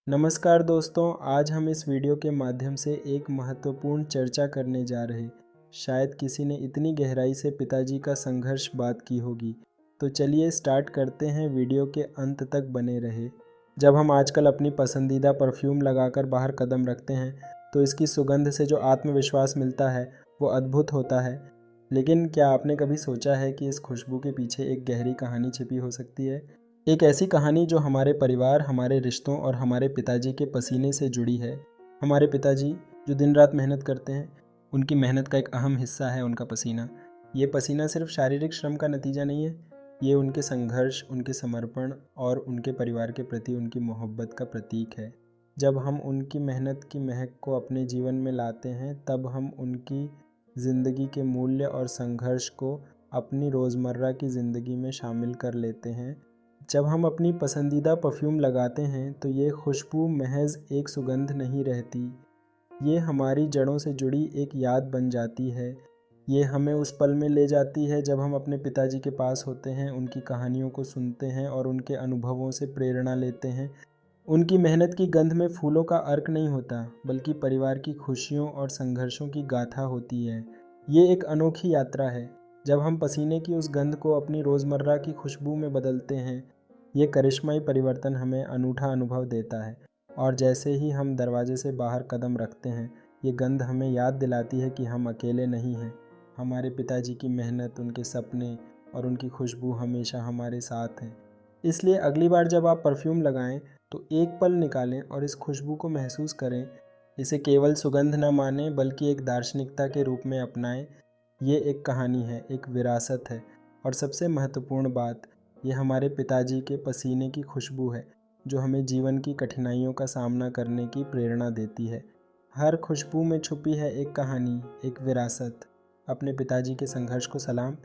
नमस्कार दोस्तों, आज हम इस वीडियो के माध्यम से एक महत्वपूर्ण चर्चा करने जा रहे। शायद किसी ने इतनी गहराई से पिताजी का संघर्ष बात की होगी। तो चलिए स्टार्ट करते हैं, वीडियो के अंत तक बने रहे। जब हम आजकल अपनी पसंदीदा परफ्यूम लगाकर बाहर कदम रखते हैं तो इसकी सुगंध से जो आत्मविश्वास मिलता है वो अद्भुत होता है। लेकिन क्या आपने कभी सोचा है कि इस खुशबू के पीछे एक गहरी कहानी छिपी हो सकती है? एक ऐसी कहानी जो हमारे परिवार, हमारे रिश्तों और हमारे पिताजी के पसीने से जुड़ी है। हमारे पिताजी जो दिन रात मेहनत करते हैं, उनकी मेहनत का एक अहम हिस्सा है उनका पसीना। ये पसीना सिर्फ शारीरिक श्रम का नतीजा नहीं है, ये उनके संघर्ष, उनके समर्पण और उनके परिवार के प्रति उनकी मोहब्बत का प्रतीक है। जब हम उनकी मेहनत की महक को अपने जीवन में लाते हैं, तब हम उनकी ज़िंदगी के मूल्य और संघर्ष को अपनी रोज़मर्रा की ज़िंदगी में शामिल कर लेते हैं। जब हम अपनी पसंदीदा परफ्यूम लगाते हैं तो ये खुशबू महज एक सुगंध नहीं रहती, ये हमारी जड़ों से जुड़ी एक याद बन जाती है। ये हमें उस पल में ले जाती है जब हम अपने पिताजी के पास होते हैं, उनकी कहानियों को सुनते हैं और उनके अनुभवों से प्रेरणा लेते हैं। उनकी मेहनत की गंध में फूलों का अर्क नहीं होता, बल्कि परिवार की खुशियों और संघर्षों की गाथा होती है। ये एक अनोखी यात्रा है। जब हम पसीने की उस गंध को अपनी रोज़मर्रा की खुशबू में बदलते हैं, ये करिश्माई परिवर्तन हमें अनूठा अनुभव देता है। और जैसे ही हम दरवाजे से बाहर कदम रखते हैं, ये गंध हमें याद दिलाती है कि हम अकेले नहीं हैं। हमारे पिताजी की मेहनत, उनके सपने और उनकी खुशबू हमेशा हमारे साथ हैं। इसलिए अगली बार जब आप परफ्यूम लगाएं तो एक पल निकालें और इस खुशबू को महसूस करें। इसे केवल सुगंध न मानें, बल्कि एक दार्शनिकता के रूप में अपनाएं। ये एक कहानी है, एक विरासत है और सबसे महत्वपूर्ण बात, ये हमारे पिताजी के पसीने की खुशबू है जो हमें जीवन की कठिनाइयों का सामना करने की प्रेरणा देती है। हर खुशबू में छुपी है एक कहानी, एक विरासत। अपने पिताजी के संघर्ष को सलाम।